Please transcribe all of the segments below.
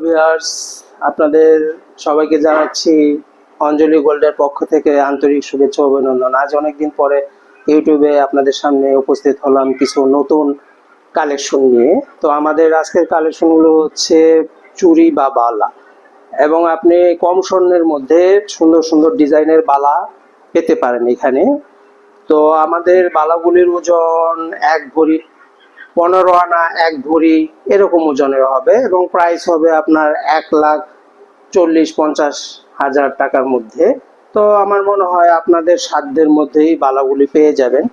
Viewers, আপনাদের সবাইকে জানাচ্ছি অঞ্জলি গোল্ডের পক্ষ থেকে আন্তরিক শুভেচ্ছা ও অভিনন্দন। আজ অনেকদিন পরে ইউটিউবে আপনাদের সামনে উপস্থিত হলাম কিছু নতুন কালেকশন নিয়ে। তো আমাদের আজকের কালেকশনগুলো হচ্ছে চুড়ি বা বালা, এবং আপনি কম স্বর্ণের মধ্যে সুন্দর সুন্দর ডিজাইনের বালা পেতে পারেন এখানে। তো আমাদের বালাগুলির ওজন 1 ভরি 15 আনা 1 ভরি এরকম ওজনের হবে, এবং প্রাইস হবে আপনার 1,40-50,000 টাকার মধ্যে। তো আমার মনে হয় আপনাদের সাধ্যের মধ্যেই বালাগুলি পেয়ে যাবেন।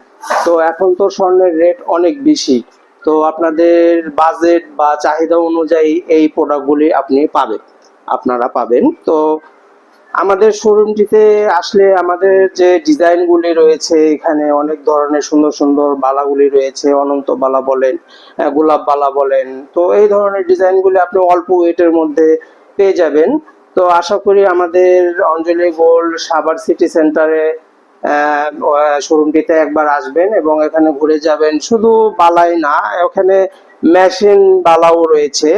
তো এখন তো স্বর্ণের রেট অনেক বেশি, তো আপনাদের বাজেট বা চাহিদা অনুযায়ী এই প্রোডাক্টগুলি আপনারা পাবেন। তো আমাদের শোরুমটিতে আসলে আমাদের যে ডিজাইনগুলি রয়েছে, এখানে অনেক ধরনের সুন্দর সুন্দর বালাগুলি রয়েছে। অনন্ত বালা বলেন, গোলাপ বালা বলেন, তো এই ধরনের ডিজাইনগুলি আপনি অল্প ওয়েটের মধ্যে পেয়ে যাবেন। তো আশা করি আমাদের অঞ্জলি গোল্ড সাভার সিটি সেন্টারে শোরুমটিতে একবার আসবেন এবং এখানে ঘুরে যাবেন। শুধু বালাই না, ওখানে মেশিন বালাও রয়েছে,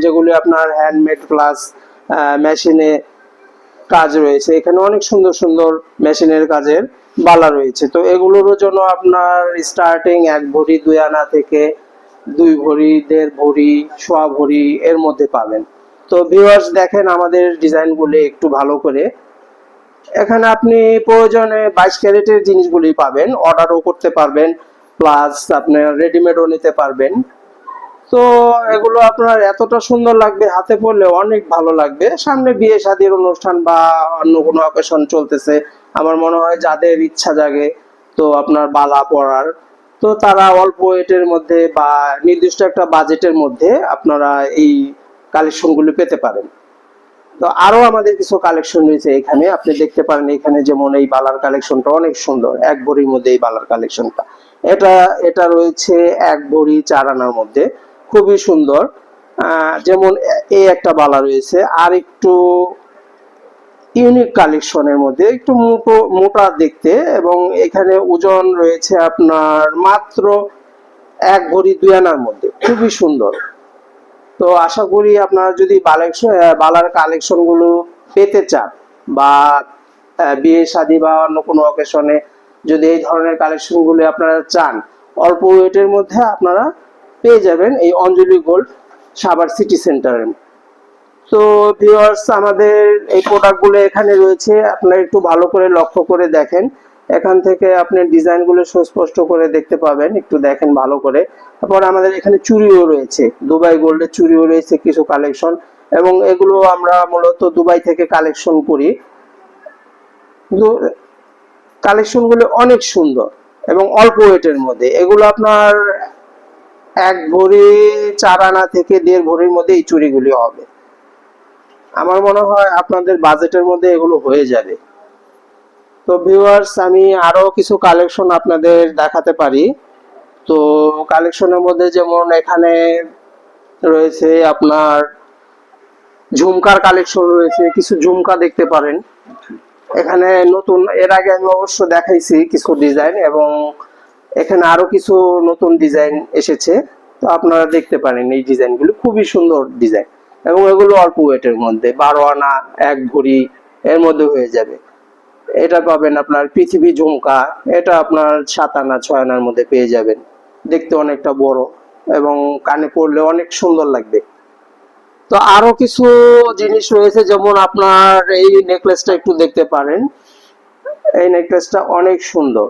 যেগুলি আপনার হ্যান্ডমেড প্লাস মেশিনে কাজ রয়েছে। এখানে অনেক সুন্দর সুন্দর মেশিনের কাজের বালা রয়েছে। তো এগুলোর জন্য আপনার স্টার্টিং 1 ভরি 2 আনা থেকে 2 ভরি 1.5 ভরি 1.25 ভরি এর মধ্যে পাবেন। তো ভিউয়ার্স, দেখেন আমাদের ডিজাইনগুলি একটু ভালো করে। এখানে আপনি প্রয়োজনে 22 ক্যারেটের জিনিসগুলি পাবেন, অর্ডারও করতে পারবেন, প্লাস আপনি রেডিমেডও নিতে পারবেন। তো এগুলো আপনার এতটা সুন্দর লাগবে, হাতে পরলে অনেক ভালো লাগবে। সামনে বিয়ে শাদীর অনুষ্ঠান বা অন্য কোনো অকেশন চলতেছে, আমার মনে হয় যাদের ইচ্ছা জাগে তো আপনার বালা পরার, তো তারা অল্প ওয়েটের মধ্যে বা নির্দিষ্ট একটা বাজেটের মধ্যে আপনারা এই কালেকশনগুলো পেতে পারেন। তো আরো আমাদের কিছু কালেকশন রয়েছে এখানে, আপনি দেখতে পারেন। এখানে যেমন এই বালার কালেকশনটা অনেক সুন্দর, 1 ভরির মধ্যে এই বালার কালেকশনটা। এটা এটা রয়েছে 1 ভরি 4 আনার মধ্যে, খুবই সুন্দর। যেমন এই একটা বালা রয়েছে, আর একটু ইউনিক কালেকশনের মধ্যে, একটু মোটা দেখতে, এবং এখানে ওজন রয়েছে আপনার মাত্র 1 ভরি 2 আনার মধ্যে, খুবই সুন্দর। তো আশা করি আপনারা যদি বালার কালেকশন গুলো পেতে চান, বা বিয়ে শাদী বা অন্য কোনো অকেশনে যদি এই ধরনের কালেকশন গুলো আপনারা চান, অল্প ওয়েটের মধ্যে আপনারা পেয়ে যাবেন এই অঞ্জলি গোল্ড সাভার সিটি সেন্টারে। তো ভিউয়ার্স, আমাদের এই প্রোডাক্টগুলো এখানে রয়েছে, আপনারা একটু ভালো করে লক্ষ্য করে দেখেন। এখান থেকে আপনি ডিজাইনগুলো সুস্পষ্ট করে দেখতে পাবেন, একটু দেখেন ভালো করে। তারপর আমাদের এখানে চুড়িও রয়েছে, দুবাই গোল্ডের চুড়িও রয়েছে কিছু কালেকশন, এবং এগুলো আমরা মূলত দুবাই থেকে কালেকশন করি। কালেকশনগুলো অনেক সুন্দর এবং অল্প ওয়েটের মধ্যে। এগুলো আপনার 1 ভরি 4 আনা থেকে 1.5 ভরির মধ্যে এই চুড়িগুলি হবে। আমার মনে হয় আপনাদের বাজেটের মধ্যে এগুলো হয়ে যাবে। তো ভিউয়ার্স, আমি আরো কিছু কালেকশন আপনাদের দেখাতে পারি। তো কালেকশনের মধ্যে যেমন এখানে রয়েছে আপনার ঝুমকার কালেকশন রয়েছে, কিছু ঝুমকা দেখতে পারেন এখানে নতুন। এর আগে আমি অবশ্য দেখাইছি কিছু ডিজাইন, এবং এখানে আরো কিছু নতুন ডিজাইন এসেছে। তো আপনারা দেখতে পারেন এই ডিজাইনগুলো খুবই সুন্দর ডিজাইন, এবং এগুলো অল্প ওয়েটের মধ্যে 12 আনা 1 ভরি এর মধ্যে হয়ে যাবে। এটা পাবেন আপনার পৃথিবী ঝুমকা, এটা আপনার 7 আনা 6 আনার মধ্যে পেয়ে যাবেন। দেখতে অনেকটা বড় এবং কানে পরলে অনেক সুন্দর লাগবে। তো আরো কিছু জিনিস রয়েছে, যেমন আপনার এই নেকলেসটা একটু দেখতে পারেন। এই নেকলেসটা অনেক সুন্দর,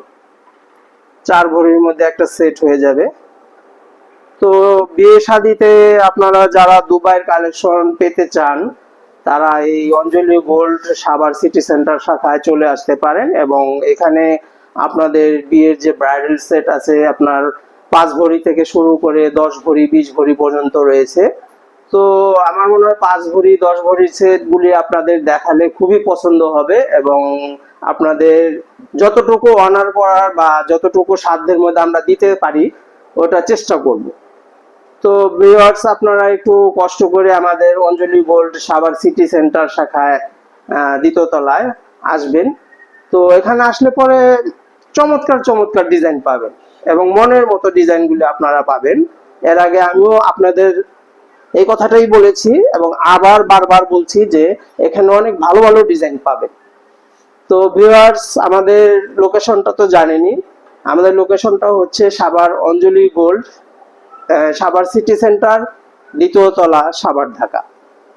4 ভরির মধ্যে একটা সেট হয়ে যাবে। তো বিয়ে শাদিতে আপনারা যারা দুবাইয়ের কালেকশন পেতে চান, তারা এই অঞ্জলি গোল্ড সাভার সিটি সেন্টার শাখায় চলে আসতে পারেন, এবং এখানে আপনাদের বিয়ের যে ব্রাইডাল সেট আছে, আপনার 5 ভরি থেকে শুরু করে 10 ভরি 20 ভরি পর্যন্ত রয়েছে। তো আমার মনে হয় 5 ভরি 10 ভরি সেট গুলি আপনাদের দেখালে খুবই পছন্দ হবে, এবং আপনাদের যতটুকু অনার করার বা যতটুকু সাধ্যের মধ্যে আমরা দিতে পারি ওটা চেষ্টা করব। তো ভিউয়ার্স, আপনারা একটু কষ্ট করে আমাদের অঞ্জলি গোল্ড সাভার সিটি সেন্টার শাখায় 2য় তলায় আসবেন। তো এখানে আসলে পরে চমৎকার চমৎকার ডিজাইন পাবেন, এবং মনের মতো ডিজাইনগুলি আপনারা পাবেন। এর আগে আমিও আপনাদের এই কথাটাই বলেছি এবং আবার বারবার বলছি যে এখানে অনেক ভালো ভালো ডিজাইন পাবেন। তো ভিউয়ার্স, আমাদের লোকেশনটা তো জানেনই। আমাদের লোকেশনটা হচ্ছে সাভার অঞ্জলি গোল্ড, সাভার সিটি সেন্টার, দ্বিতীয় তলা, সাভার, ঢাকা।